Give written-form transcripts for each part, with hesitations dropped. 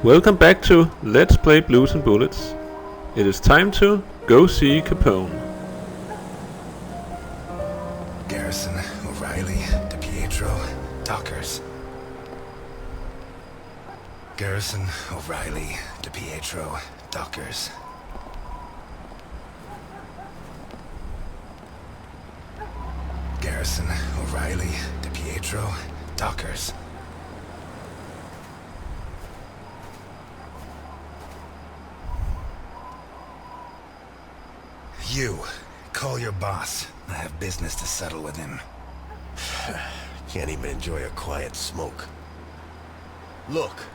Welcome back to Let's Play Blues and Bullets. It is time to go see Capone. Garrison, O'Reilly, DePietro, Dockers. Garrison, O'Reilly, DePietro, Dockers. Garrison, O'Reilly, DePietro, Dockers. You, call your boss. I have business to settle with him. Can't even enjoy a quiet smoke. Look,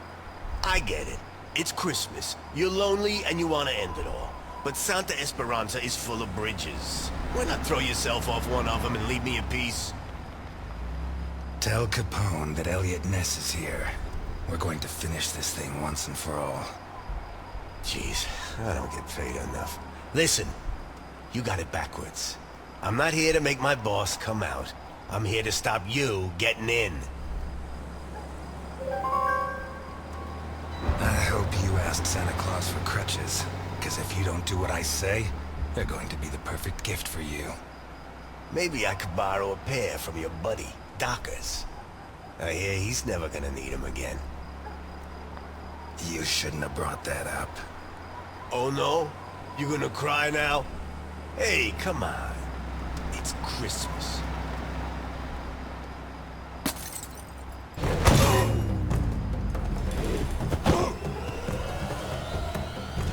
I get it. It's Christmas. You're lonely and you want to end it all. But Santa Esperanza is full of bridges. Why not throw yourself off one of them and leave me in peace? Tell Capone that Elliot Ness is here. We're going to finish this thing once and for all. Jeez, I don't get paid enough. Listen, you got it backwards. I'm not here to make my boss come out. I'm here to stop you getting in. I hope you asked Santa Claus for crutches. Because if you don't do what I say, they're going to be the perfect gift for you. Maybe I could borrow a pair from your buddy, Dockers. I hear he's never gonna need them again. You shouldn't have brought that up. Oh no? You gonna cry now? Hey, come on. It's Christmas.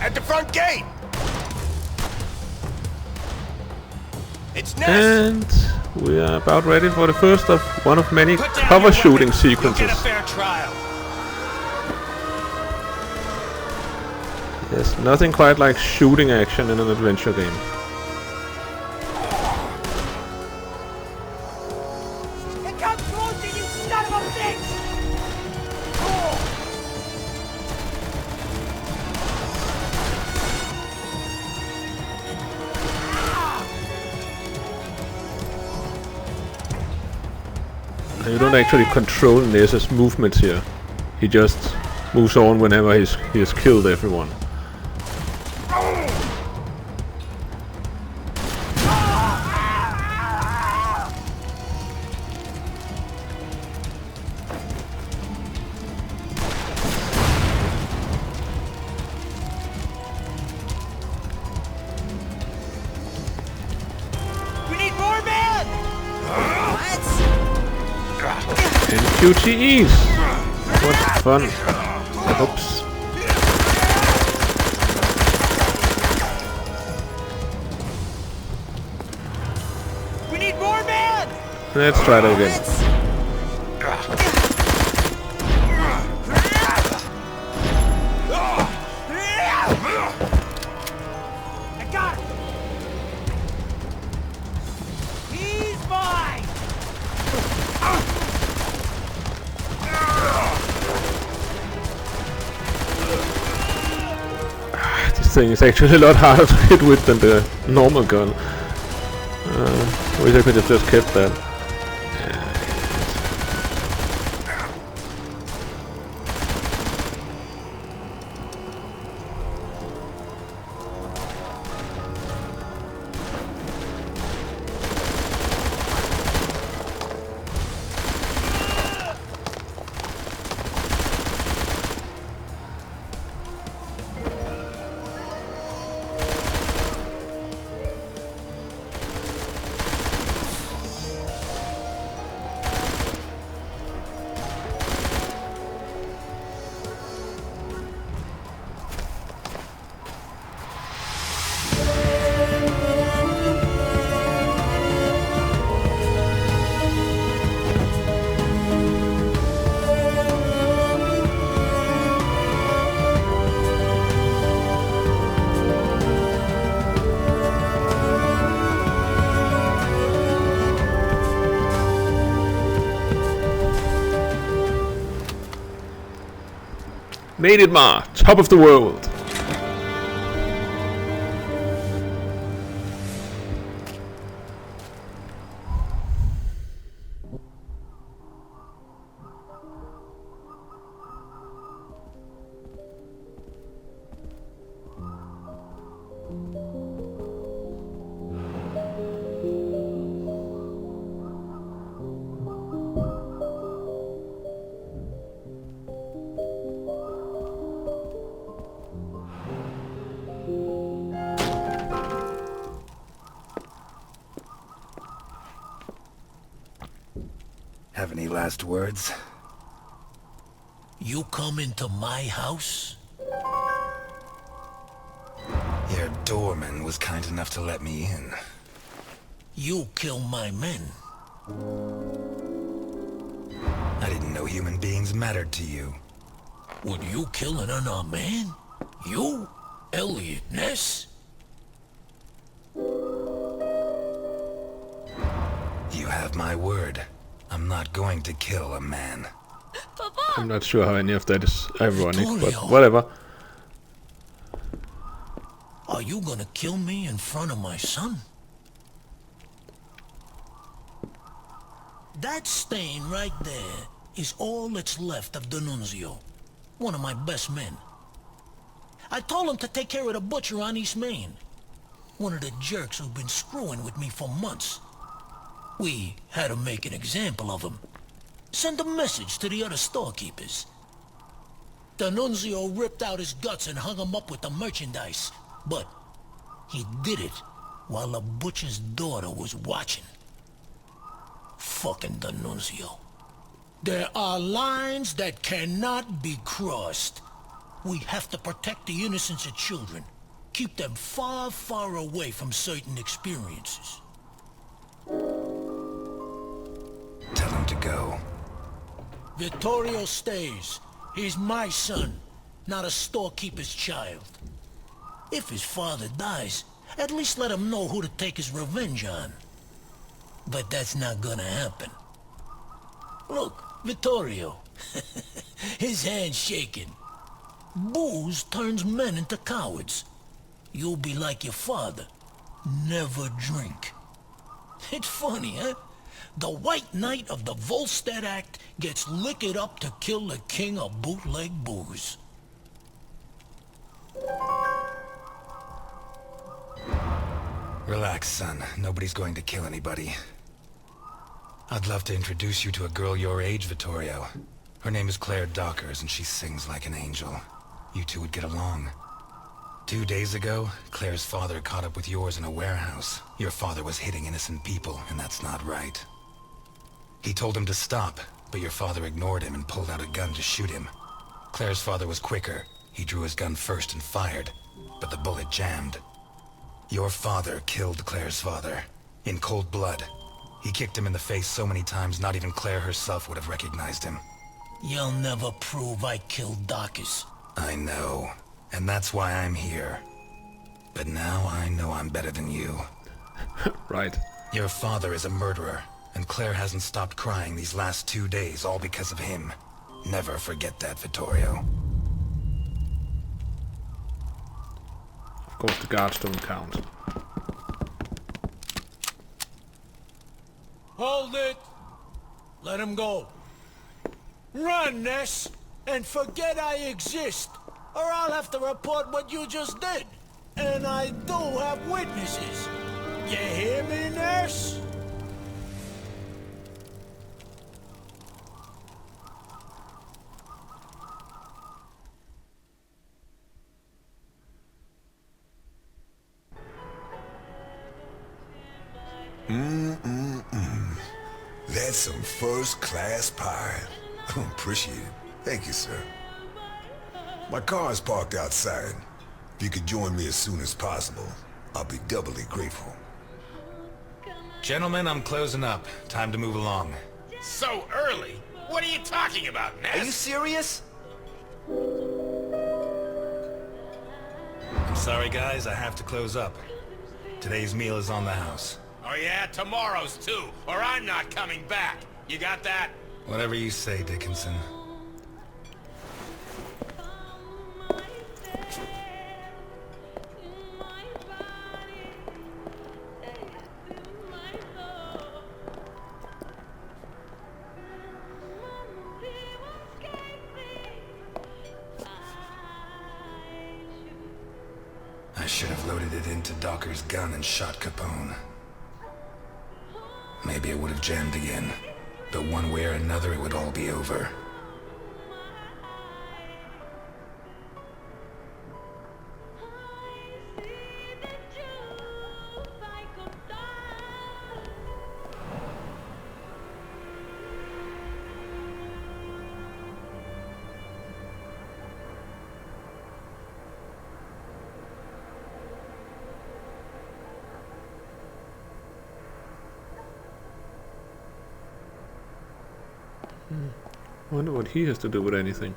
At the front gate! It's Ness! And we are about ready for the first of one of many cover shooting sequences. You'll get a fair trial. Yes, nothing quite like shooting action in an adventure game. You don't actually control Ness's movements here. He just moves on whenever he has killed everyone. And QTEs! What fun! Oops. We need more men! Let's try that again. I got it! He's mine! This thing is actually a lot harder to hit with than the normal gun. Wish I could have just kept that. Made it, Ma! Top of the world! Have any last words? You come into my house? Your doorman was kind enough to let me in. You kill my men. I didn't know human beings mattered to you. Would you kill an unarmed man? You? Elliot Ness? You have my word. I'm not going to kill a man. I'm not sure how any of that is ironic, but Vittorio. whatever. Are you gonna kill me in front of my son? That stain right there is all that's left of D'Annunzio, one of my best men. I told him to take care of the butcher on East Main, one of the jerks who've been screwing with me for months. We had to make an example of him. Send a message to the other storekeepers. D'Annunzio ripped out his guts and hung him up with the merchandise, but he did it while the butcher's daughter was watching. Fucking D'Annunzio. There are lines that cannot be crossed. We have to protect the innocence of children. Keep them far, far away from certain experiences. Tell him to go. Vittorio stays. He's my son, not a storekeeper's child. If his father dies, at least let him know who to take his revenge on. But that's not gonna happen. Look, Vittorio. His hand's shaking. Booze turns men into cowards. You'll be like your father. Never drink. It's funny, huh? The White Knight of the Volstead Act gets liquored up to kill the king of bootleg booze. Relax, son. Nobody's going to kill anybody. I'd love to introduce you to a girl your age, Vittorio. Her name is Claire Dockers, and she sings like an angel. You two would get along. 2 days ago, Claire's father caught up with yours in a warehouse. Your father was hitting innocent people, and that's not right. He told him to stop, but your father ignored him and pulled out a gun to shoot him. Claire's father was quicker. He drew his gun first and fired, but the bullet jammed. Your father killed Claire's father, in cold blood. He kicked him in the face so many times not even Claire herself would have recognized him. You'll never prove I killed Docus. I know, and that's why I'm here. But now I know I'm better than you. Right. Your father is a murderer, and Claire hasn't stopped crying these last 2 days, all because of him. Never forget that, Vittorio. Of course the guards don't count. Hold it! Let him go. Run, Ness, and forget I exist, or I'll have to report what you just did. And I do have witnesses. You hear me, Ness? That's some first-class pie. Appreciate it. Thank you, sir. My car is parked outside. If you could join me as soon as possible, I'll be doubly grateful. Gentlemen, I'm closing up. Time to move along. So early? What are you talking about, Ness? Are you serious? I'm sorry, guys, I have to close up. Today's meal is on the house. Oh yeah, tomorrow's too, or I'm not coming back. You got that? Whatever you say, Dickinson. I should have loaded it into Docker's gun and shot Capone. Maybe it would have jammed again, but one way or another it would all be over. Wonder what he has to do with anything.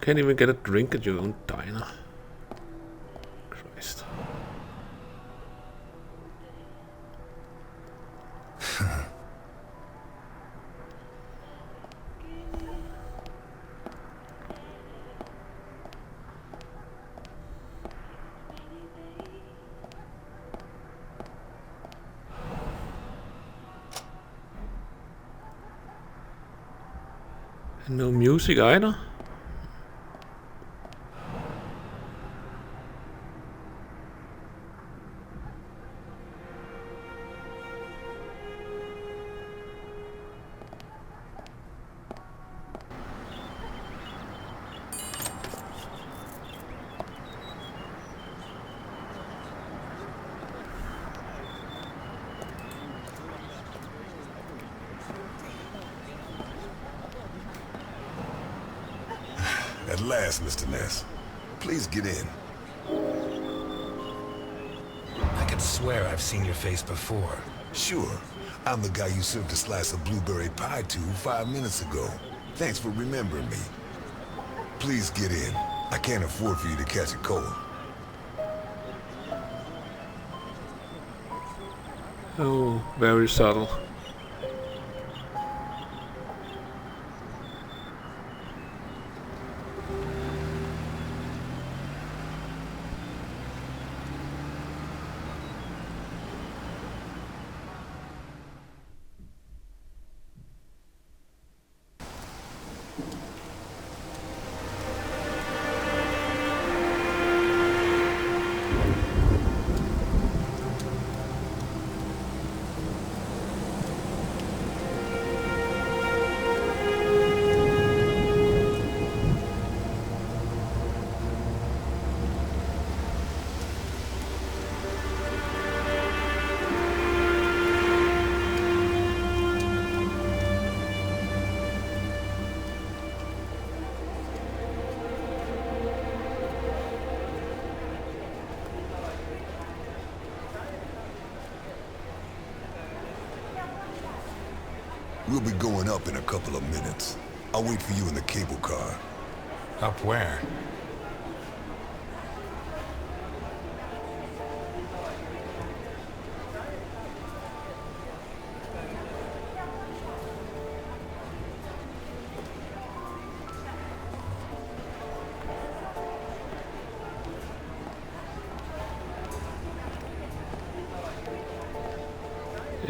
Can't even get a drink at your own diner. Christ. And no music either. At last, Mr. Ness. Please get in. I could swear I've seen your face before. Sure. I'm the guy you served a slice of blueberry pie to 5 minutes ago. Thanks for remembering me. Please get in. I can't afford for you to catch a cold. Oh, very subtle. We'll be going up in a couple of minutes. I'll wait for you in the cable car. Up where?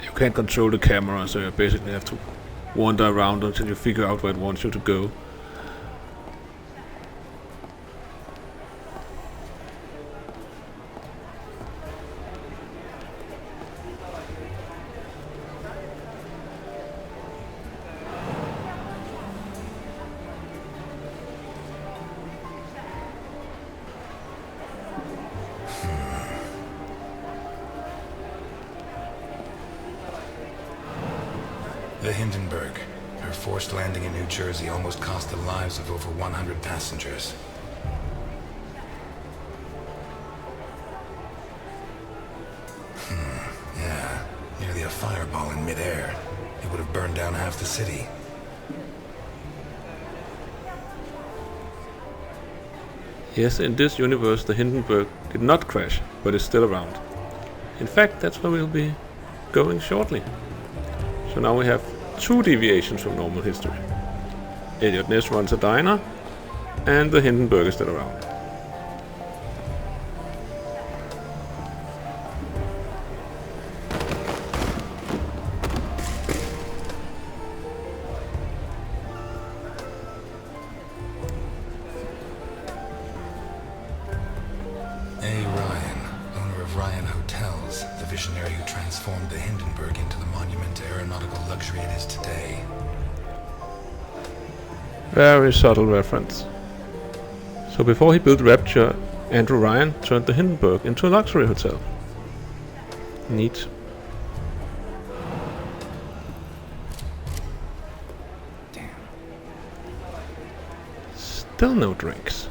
You can't control the camera, so you basically have to wander around until you figure out where it wants you to go. The Hindenburg. Her forced landing in New Jersey almost cost the lives of over 100 passengers. Yeah, nearly a fireball in midair. It would have burned down half the city. Yes, in this universe the Hindenburg did not crash, but is still around. In fact, that's where we'll be going shortly. So now we have 2 deviations from normal history. Elliot Ness runs a diner, and the Hindenburg is still around. A. Ryan, owner of Ryan Hotels, the visionary who transformed the Hindenburg into the monument to aeronautical luxury it is today. Very subtle reference. So before he built Rapture, Andrew Ryan turned the Hindenburg into a luxury hotel. Neat. Still no drinks.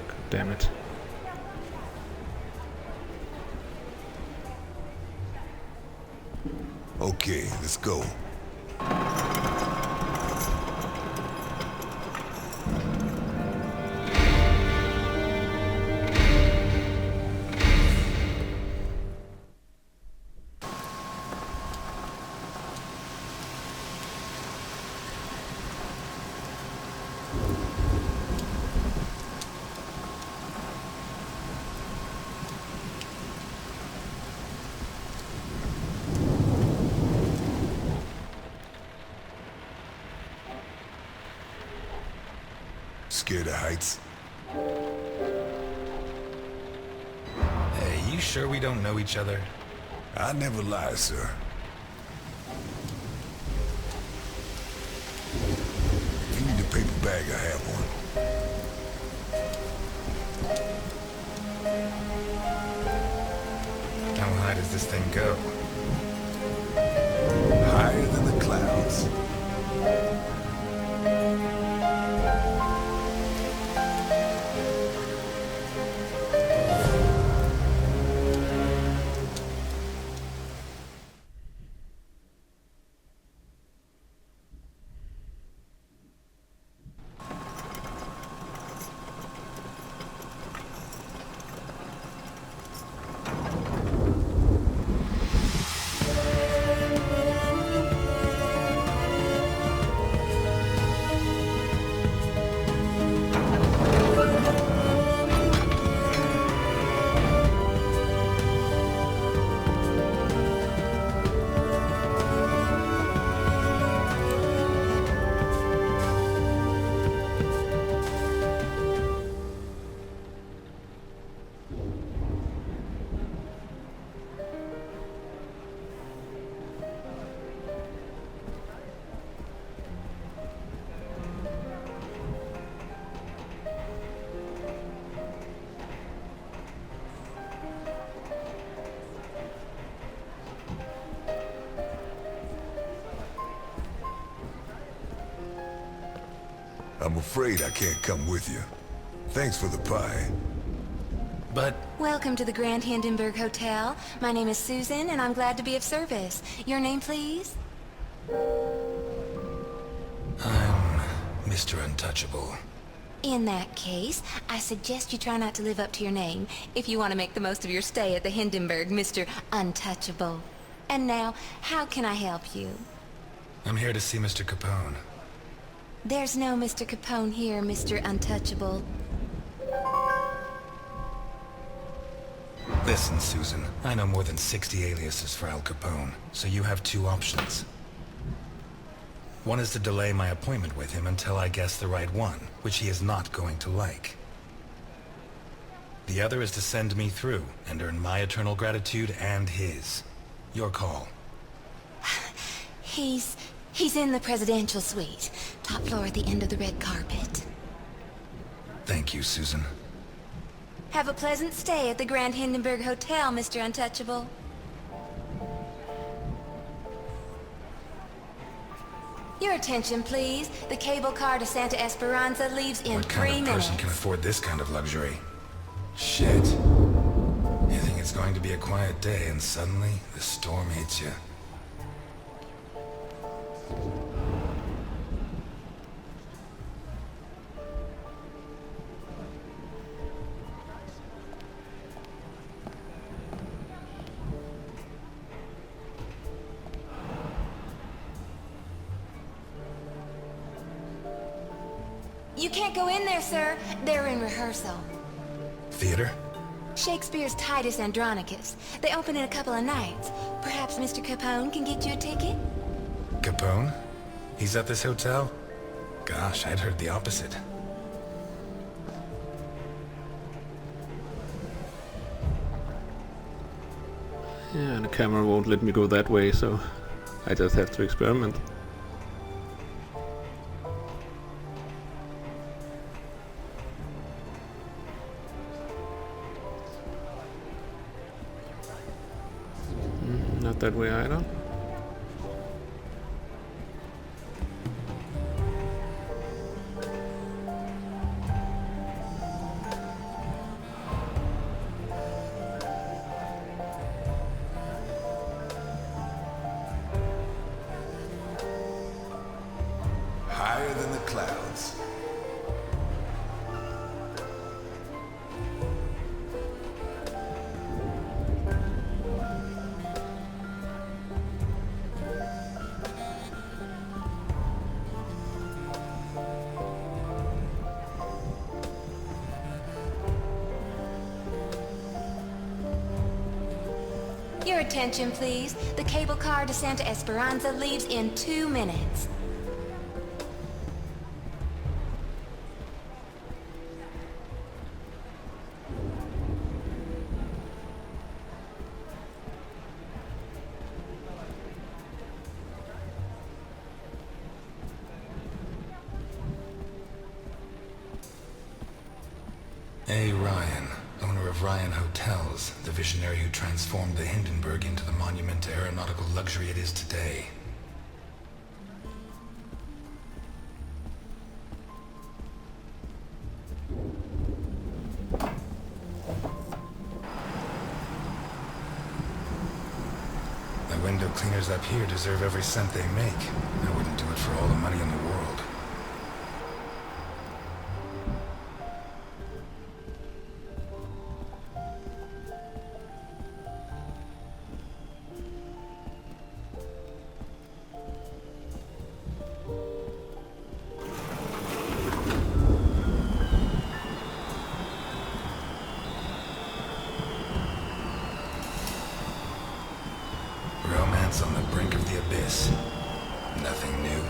God damn it. Okay, let's go. Scared of heights? Hey, you sure we don't know each other? I never lie, sir. If you need a paper bag, I have one. How high does this thing go? Higher than the clouds. I'm afraid I can't come with you. Thanks for the pie. But Welcome to the Grand Hindenburg Hotel. My name is Susan, and I'm glad to be of service. Your name, please? I'm Mr. Untouchable. In that case, I suggest you try not to live up to your name if you want to make the most of your stay at the Hindenburg, Mr. Untouchable. And now, how can I help you? I'm here to see Mr. Capone. There's no Mr. Capone here, Mr. Untouchable. Listen, Susan, I know more than 60 aliases for Al Capone, so you have two options. One is to delay my appointment with him until I guess the right one, which he is not going to like. The other is to send me through and earn my eternal gratitude and his. Your call. He's in the presidential suite. Top floor at the end of the red carpet. Thank you, Susan. Have a pleasant stay at the Grand Hindenburg Hotel, Mr. Untouchable. Your attention, please. The cable car to Santa Esperanza leaves in What 3 kind of minutes. person can afford this kind of luxury? Shit. You think it's going to be a quiet day and suddenly the storm hits you. You can't go in there, sir. They're in rehearsal. Theater? Shakespeare's Titus Andronicus. They open in a couple of nights. Perhaps Mr. Capone can get you a ticket? Capone? He's at this hotel? Gosh, I'd heard the opposite. Yeah, and the camera won't let me go that way, so I just have to experiment. Not that way either. Your attention, please. The cable car to Santa Esperanza leaves in 2 minutes. A. Ryan, owner of Ryan Hotels, the visionary who transformed the Hindenburg into the monument to aeronautical luxury it is today. The window cleaners up here deserve every cent they make. I wouldn't do it for all the money in the world. Romance on the brink of the abyss. Nothing new.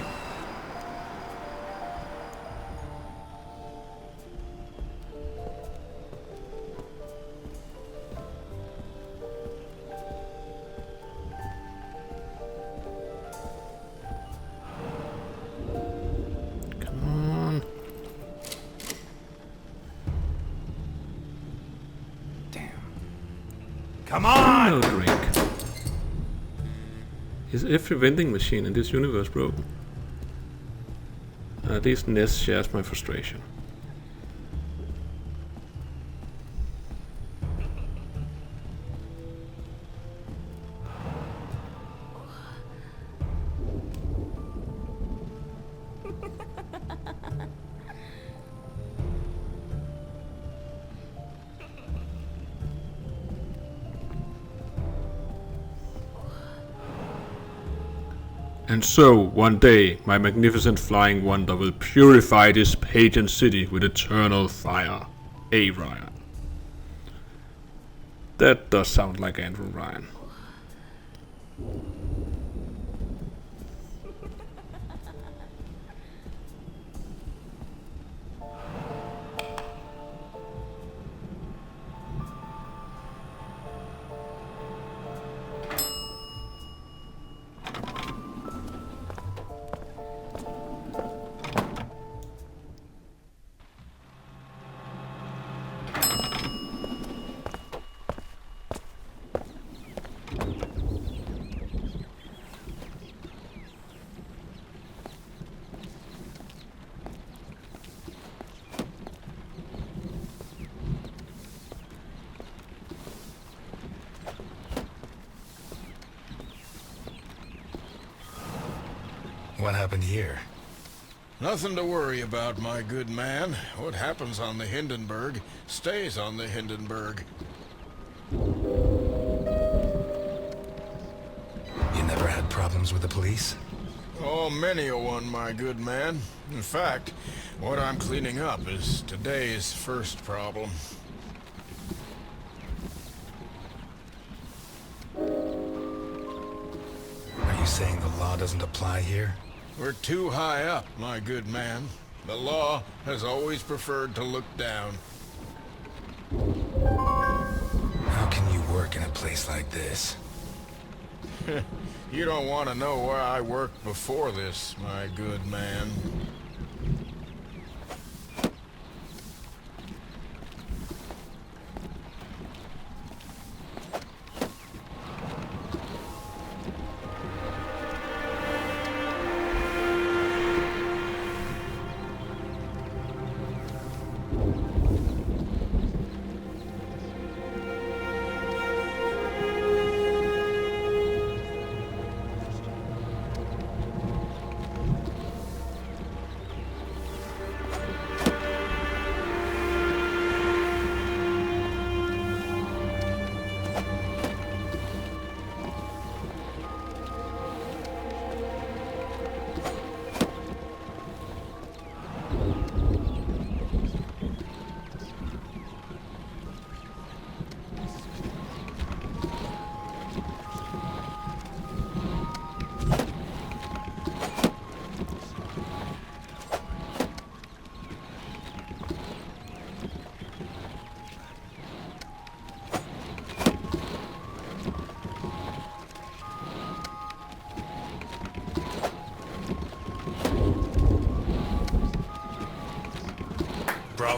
Come on. Damn. Come on! No drink. Is every vending machine in this universe broken? At least Ness shares my frustration. And so, one day, my magnificent flying wonder will purify this pagan city with eternal fire. A. Ryan. That does sound like Andrew Ryan. What happened here? Nothing to worry about, my good man. What happens on the Hindenburg stays on the Hindenburg. You never had problems with the police? Oh, many a one, my good man. In fact, what I'm cleaning up is today's first problem. Are you saying the law doesn't apply here? We're too high up, my good man. The law has always preferred to look down. How can you work in a place like this? You don't want to know where I worked before this, my good man.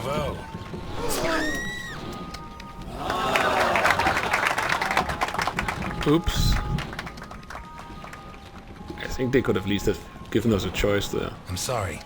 Bravo. Oops. I think they could at least have given us a choice there. I'm sorry.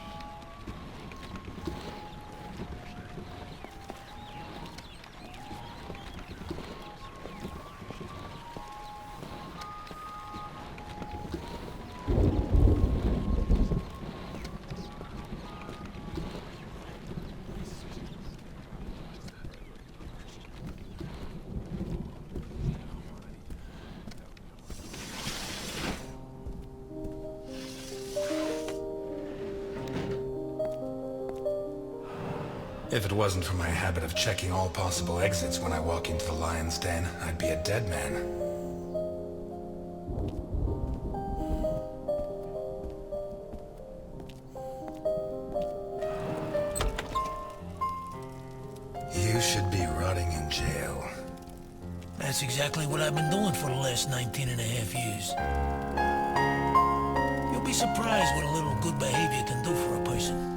If it wasn't for my habit of checking all possible exits when I walk into the lion's den, I'd be a dead man. You should be rotting in jail. That's exactly what I've been doing for the last 19 and a half years. You'll be surprised what a little good behavior can do for a person.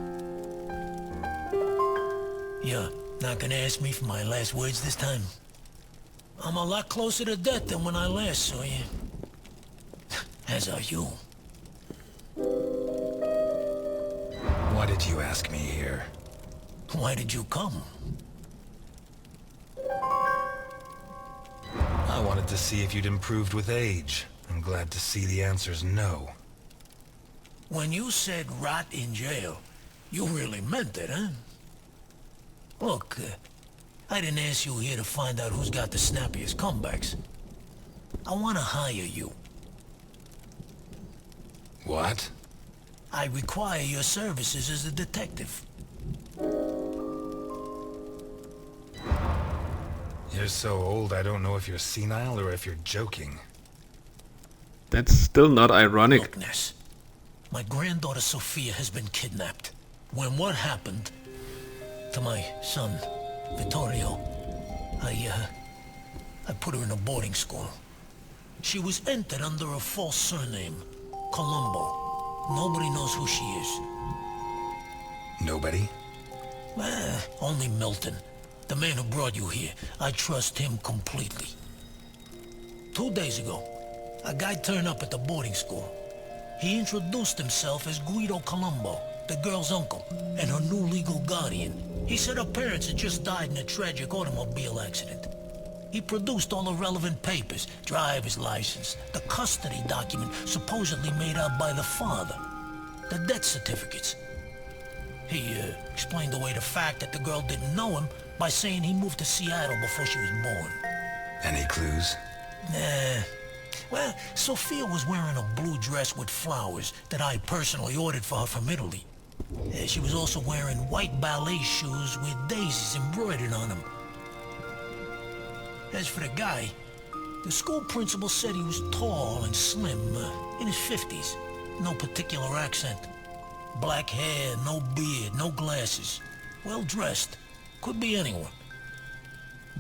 You're not gonna ask me for my last words this time? I'm a lot closer to death than when I last saw you. As are you. Why did you ask me here? Why did you come? I wanted to see if you'd improved with age. I'm glad to see the answer's no. When you said rot in jail, you really meant it, huh? Look, I didn't ask you here to find out who's got the snappiest comebacks. I want to hire you. What? I require your services as a detective. You're so old I don't know if you're senile or if you're joking. That's still not ironic. Look, Ness, my granddaughter Sophia has been kidnapped. When what happened to my son, Vittorio, I put her in a boarding school. She was entered under a false surname, Colombo. Nobody knows who she is. Nobody? Only Milton, the man who brought you here. I trust him completely. 2 days ago, a guy turned up at the boarding school. He introduced himself as Guido Colombo, the girl's uncle, and her new legal guardian. He said her parents had just died in a tragic automobile accident. He produced all the relevant papers, driver's license, the custody document supposedly made out by the father, the death certificates. He explained away the fact that the girl didn't know him by saying he moved to Seattle before she was born. Any clues? Nah. Well, Sophia was wearing a blue dress with flowers that I personally ordered for her from Italy. She was also wearing white ballet shoes with daisies embroidered on them. As for the guy, the school principal said he was tall and slim, in his 50s. No particular accent. Black hair, no beard, no glasses. Well dressed. Could be anyone.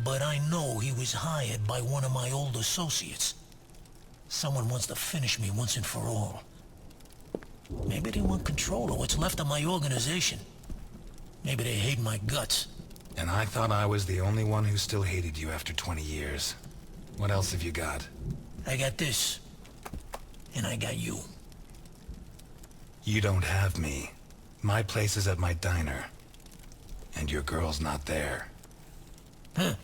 But I know he was hired by one of my old associates. Someone wants to finish me once and for all. Maybe they want control of what's left of my organization. Maybe they hate my guts. And I thought I was the only one who still hated you after 20 years. What else have you got? I got this. And I got you. You don't have me. My place is at my diner. And your girl's not there. Huh.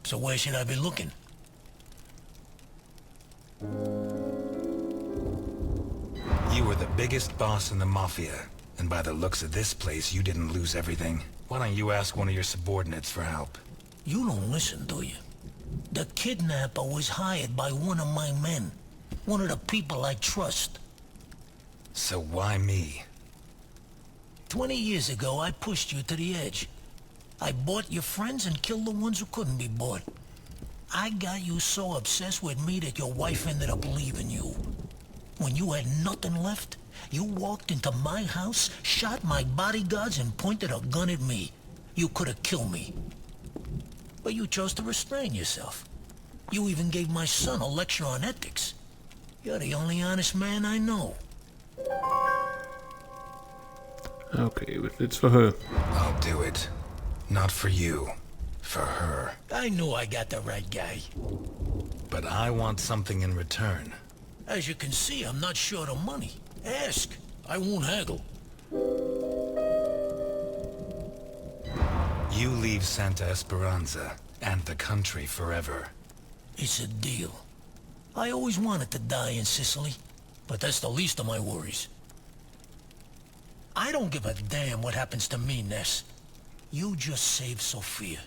So where should I be looking? You were the biggest boss in the Mafia, and by the looks of this place, you didn't lose everything. Why don't you ask one of your subordinates for help? You don't listen, do you? The kidnapper was hired by one of my men. One of the people I trust. So why me? 20 years ago, I pushed you to the edge. I bought your friends and killed the ones who couldn't be bought. I got you so obsessed with me that your wife ended up leaving you. When you had nothing left, you walked into my house, shot my bodyguards, and pointed a gun at me. You could have killed me. But you chose to restrain yourself. You even gave my son a lecture on ethics. You're the only honest man I know. Okay, it's for her. I'll do it. Not for you. For her. I knew I got the right guy. But I want something in return. As you can see, I'm not short of money. Ask. I won't haggle. You leave Santa Esperanza and the country forever. It's a deal. I always wanted to die in Sicily, but that's the least of my worries. I don't give a damn what happens to me, Ness. You just save Sophia.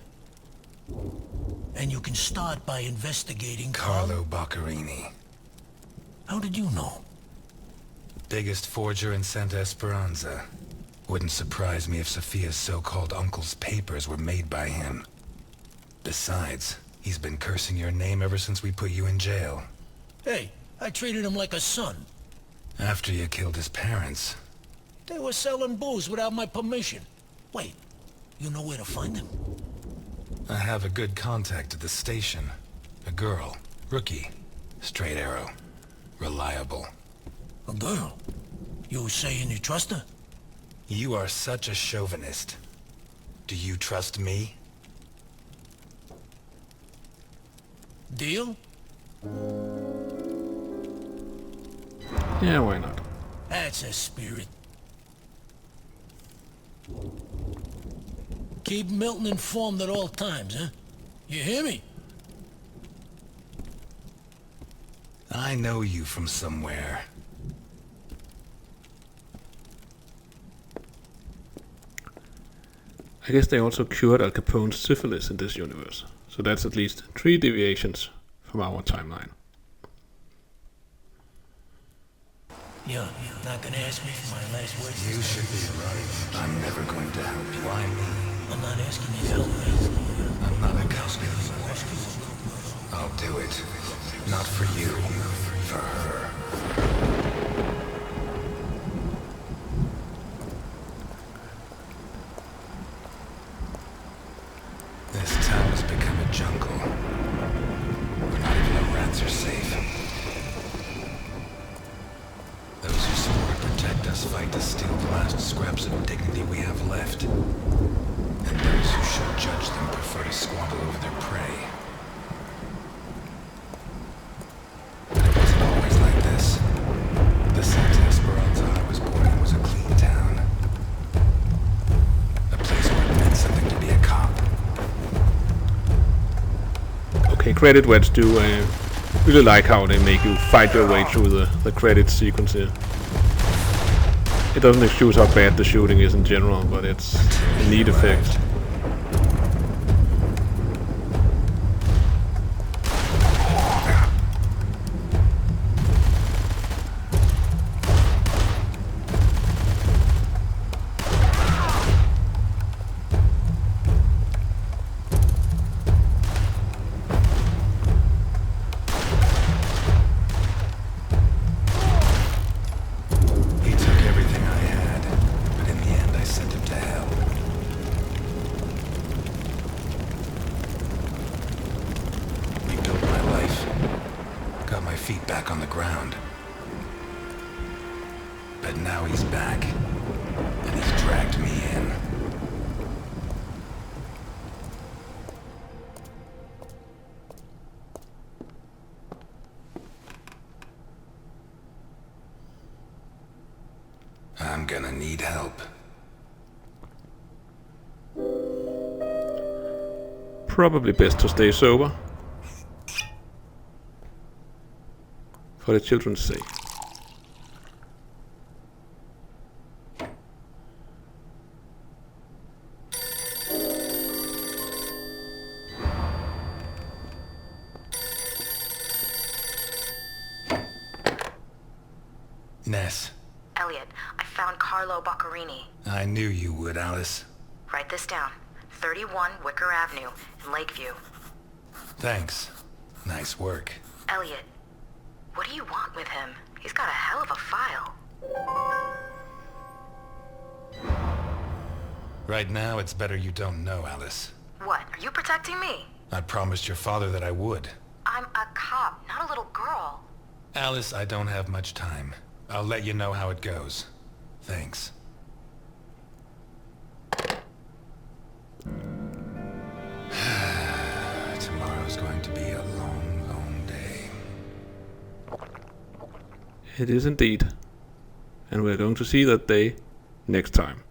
And you can start by investigating Carlo Boccarini. How did you know? Biggest forger in Santa Esperanza. Wouldn't surprise me if Sophia's so-called uncle's papers were made by him. Besides, he's been cursing your name ever since we put you in jail. Hey, I treated him like a son. After you killed his parents. They were selling booze without my permission. Wait, you know where to find them? I have a good contact at the station. A girl. Rookie. Straight arrow. Reliable. A girl? You saying you trust her? You are such a chauvinist. Do you trust me? Deal? Yeah, why not? That's a spirit. Keep Milton informed at all times, huh? You hear me? I know you from somewhere. I guess they also cured Al Capone's syphilis in this universe, so that's at least 3 deviations from our timeline. You're not gonna ask me for my last words? You should be right. I'm never going to help you. Why me? I'm not asking you to help me. I'm not a cowboy. I'll do it. Not for you. For her. This town has become a jungle. Where not even the rats are safe. Those who swore to protect us fight to steal the last scraps of dignity we have left. And those who should judge them prefer to squabble over their prey. But it wasn't always like this. The Santa Esperanza I was born in was a clean town. A place where it meant something to be a cop. Okay, credit where it's due. I really like how they make you fight your way through the credit sequence here. It doesn't excuse how bad the shooting is in general, but it's a neat effect. Feet back on the ground. But now he's back, and he's dragged me in. I'm gonna need help. Probably best to stay sober. For the children's sake. Ness. Elliot, I found Carlo Boccarini. I knew you would, Alice. Write this down. 31 Wicker Avenue in Lakeview. Thanks. Nice work. Elliot, what do you want with him? He's got a hell of a file. Right now, it's better you don't know, Alice. What? Are you protecting me? I promised your father that I would. I'm a cop, not a little girl. Alice, I don't have much time. I'll let you know how it goes. Thanks. Tomorrow's going to be a long, long day. It is indeed. And we're going to see that day next time.